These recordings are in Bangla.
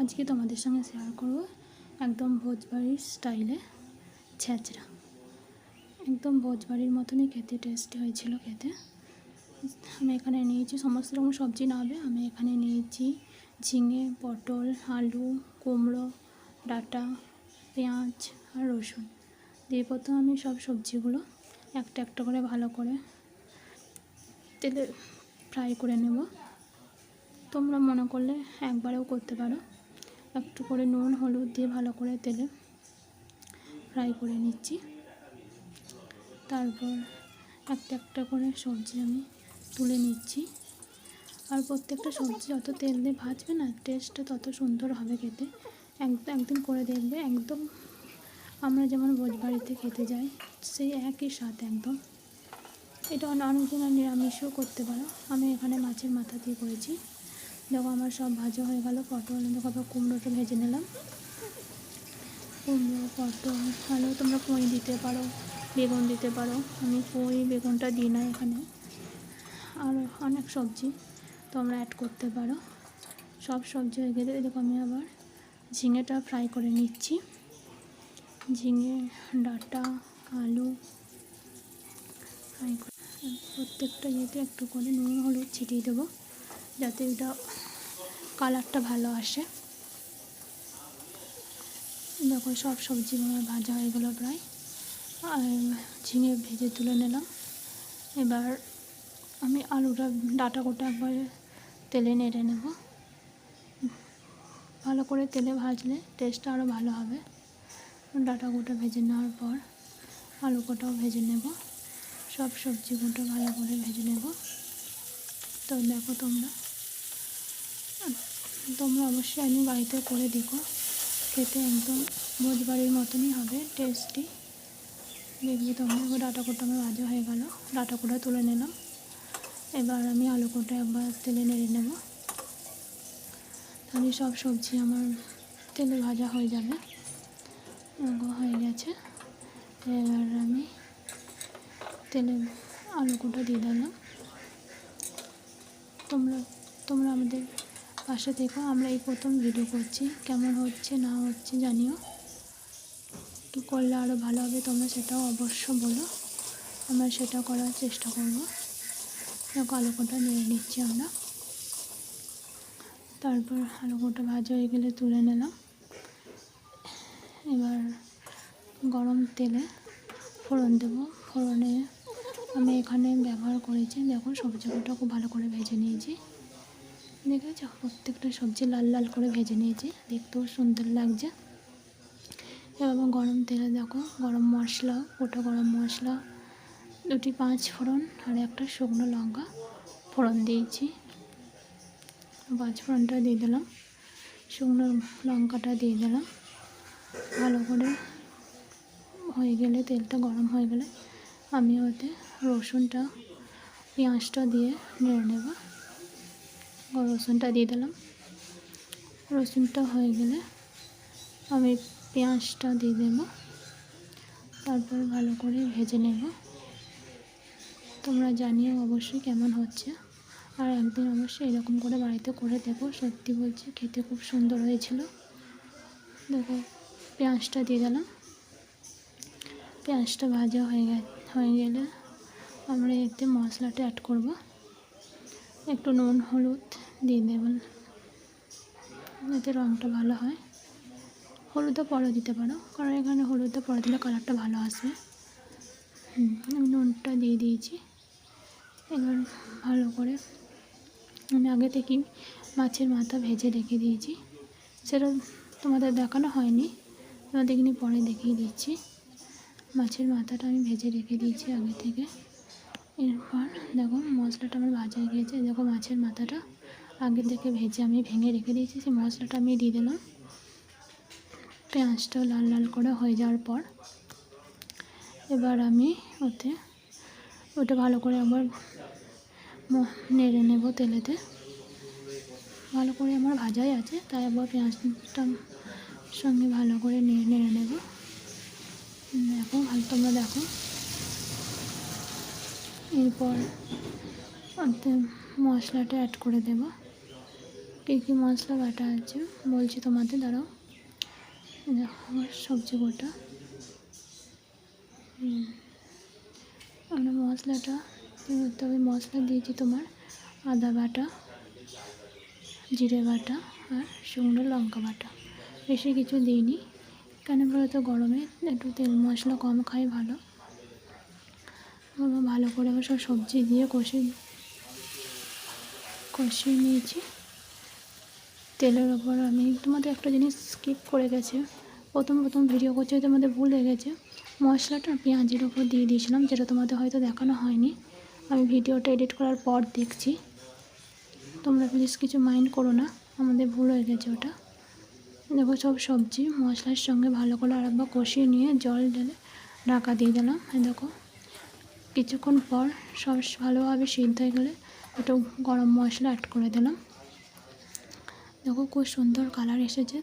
আজকে তোমাদের সঙ্গে শেয়ার করব একদম ভোজবাড়ির স্টাইলে ছ্যাঁচড়া। একদম ভোজবাড়ির মতনই খেতে টেস্টি হয়েছিল খেতে। আমি এখানে নিয়েছি সমস্ত রকম সবজি না হবে, আমি এখানে নিয়েছি ঝিঙে, পটল, আলু, কুমড়ো, ডাঁটা, পেঁয়াজ আর রসুন দিয়ে প্রথমে আমি সব সবজিগুলো একটা একটা করে ভালো করে তেলে ফ্রাই করে নেব। তোমরা মনে করলে একবারেও করতে পারো। একটু করে নুন হলুদ দিয়ে ভালো করে তেলে ফ্রাই করে নিচ্ছি। তারপর একটা একটা করে সবজি আমি তুলে নিচ্ছি। আর প্রত্যেকটা সবজি যত তেল দিয়ে ভাজবে না, টেস্টটা তত সুন্দর হবে খেতে। একদিন করে দেখবে, একদম আমরা যেমন ভোজবাড়িতে খেতে যাই সেই একই স্বাদ একদম। এটা অনেকজনের নিরামিষও করতে পারো। আমি এখানে মাছের মাথা দিয়ে করেছি। দেখো আমার সব ভাজা হয়ে গেল। পটল দেখো আবার কুমড়োটা ভেজে নিলাম। কুমড়ো, পটল, আলু তোমরা পুঁই দিতে পারো, বেগুন দিতে পারো। আমি পুঁই বেগুনটা দিই না এখানে। আর অনেক সবজি তোমরা অ্যাড করতে পারো। সব সবজি হয়ে গেলে দেখো আমি আবার ঝিঙেটা ফ্রাই করে নিচ্ছি। ঝিঙে, ডাঁটা, আলু ফ্রাই করে প্রত্যেকটা ইয়েতে একটু করে নুন হলুদ ছিটিয়ে দেবো যাতে এটা কালারটা ভালো আসে। দেখো সব সবজি আমার ভাজা হয়ে গেলো প্রায়। আর ঝিঙে ভেজে তুলে নিলাম। এবার আমি আলুটা ডাঁটা গোটা একবার তেলে নেড়ে নেব। ভালো করে তেলে ভাজলে টেস্টটা আরও ভালো হবে। ডাঁটা গোটা ভেজে নেওয়ার পর আলু গোটাও ভেজে নেব। সব সবজিগুলো ভালো করে ভেজে নেব। তো দেখো তোমরা অবশ্যই আমি বাড়িতে করে দেখো, খেতে একদম ভোজবাড়ির মতনই হবে টেস্টি। দেখবে তোমরা। ডাঁটা কোটা আমার ভাজা হয়ে গেল, ডাঁটা কোটা তুলে নিলাম। এবার আমি আলু কোটা একবার তেলে নেড়ে নেব। তাহলে সব সবজি আমার তেলে ভাজা হয়ে যাবে। হয়ে গেছে। এবার আমি তেলে আলু কোটা দিয়ে দিলাম। তোমরা আমাদের পাশে থেকো। আমরা এই প্রথম ভিডিও করছি, কেমন হচ্ছে না হচ্ছে জানিও। কী করলে আরও ভালো হবে তোমরা সেটাও অবশ্য বলো, আমরা সেটা করার চেষ্টা করব। আলু কোটা নিয়ে নিচ্ছি আমরা। তারপর আলু কোটা ভাজা হয়ে গেলে তুলে নিলাম। এবার গরম তেলে ফোড়ন দেবো। ফোড়নে আমি এখানে ব্যবহার করেছি, দেখো সবজিগুলো খুব ভালো করে ভেজে নিয়েছি। দেখেছো প্রত্যেকটা সবজি লাল লাল করে ভেজে নিয়েছি, দেখতেও সুন্দর লাগছে। এবার গরম তেলে দেখো গরম মশলা, গোটা গরম মশলা, 2টি 5 ফোড়ন আর একটা শুকনো লঙ্কা ফোড়ন দিয়েছি। 5 ফোড়নটা দিয়ে দিলাম, শুকনো লঙ্কাটা দিয়ে দিলাম। ভালো করে হয়ে গেলে তেলটা গরম হয়ে গেলে আমি ওতে রসুনটা পেঁয়াজটা দিয়ে নেড়ে নেব। রসুনটা দিয়ে দিলাম। রসুনটা হয়ে গেলে আমি পেঁয়াজটা দিয়ে দেব। তারপর ভালো করে ভেজে নেব। তোমরা জানিও অবশ্যই কেমন হচ্ছে। আর একদিন অবশ্যই এরকম করে বাড়িতে করে দেখো, সত্যি বলছি খেতে খুব সুন্দর হয়েছিল। দেখো পেঁয়াজটা দিয়ে দিলাম। পেঁয়াজটা ভাজা হয়ে গেলে আমরা এতে মশলাটা অ্যাড করব। একটু নুন হলুদ দিয়ে দেবেন, এতে রঙটা ভালো হয়। হলুদও পরে দিতে পারো, কারণ এখানে হলুদটা পরে দিলে কালারটা ভালো আসবে। আমি নুনটা দিয়ে দিয়েছি। এবার ভালো করে আমি আগে থেকেই মাছের মাথা ভেজে রেখে দিয়েছি, সেটা তোমাদের দেখানো হয়নি, তোমাদের এখানে পরে দেখিয়ে দিচ্ছি। মাছের মাথাটা আমি ভেজে রেখে দিয়েছি আগে থেকে। এরপর দেখো মশলাটা আমার ভাজা হয়ে গিয়েছে। দেখো মাছের মাথাটা আগে থেকে ভেঙে রেখে দিয়েছি, সেই মশলাটা আমি দিয়ে দিলাম। পেঁয়াজটা লাল লাল করে হয়ে যাওয়ার পর এবার আমি ওটা ভালো করে একবার নেড়ে নেব তেলেতে। ভালো করে আমার ভাজাই আছে, তাই একবার পেঁয়াজটা সঙ্গে ভালো করে নেড়ে নেব। দেখো তোমরা দেখো। এরপর মশলাটা অ্যাড করে দেব। কী কী মশলা বাটা আছে বলছি তোমাদের, দাঁড়াও। দেখো আমার সবজি গোটা। আমরা মশলাটা তবে মশলা দিয়েছি তোমার আদা বাটা, জিরে বাটা আর শুকনো লঙ্কা বাটা, বেশি কিছু দিইনি। কেন বলো তো, গরমে একটু তেল মশলা কম খাই ভালো। ভালো করে সব সবজি দিয়ে কষিয়ে নিয়েছি। তেলের ওপর আমি তোমাদের একটা জিনিস স্কিপ করে গেছে, প্রথম ভিডিও করছে তোমাদের ভুল হয়ে গেছে। মশলাটা পেঁয়াজের ওপর দিয়ে দিয়েছিলাম, যেটা তোমাদের হয়তো দেখানো হয়নি। আমি ভিডিওটা এডিট করার পর দেখছি, তোমরা প্লিজ কিছু মাইন্ড করো না, আমাদের ভুল হয়ে গেছে ওটা। দেখো সব সবজি মশলার সঙ্গে ভালো করে আরেকবার কষিয়ে নিয়ে জল ঢেলে ঢাকা দিয়ে দিলাম। দেখো কিছুক্ষণ পর সব ভালোভাবে সিদ্ধ হয়ে গেলে একটু গরম মশলা অ্যাড করে দিলাম। দেখো খুব সুন্দর কালার এসেছে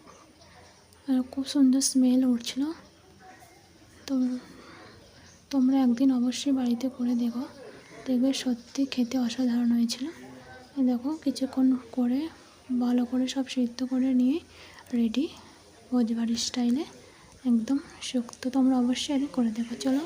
আর খুব সুন্দর স্মেল উঠছিল। তো তোমরা একদিন অবশ্যই বাড়িতে করে দেখবে সত্যি খেতে অসাধারণ হয়েছিল। দেখো কিছুক্ষণ করে ভালো করে সব সিদ্ধ করে নিয়ে রেডি ভোজ বাড়ির স্টাইলে একদম শুক্তো। তোমরা অবশ্যই করে দেখো। চলো।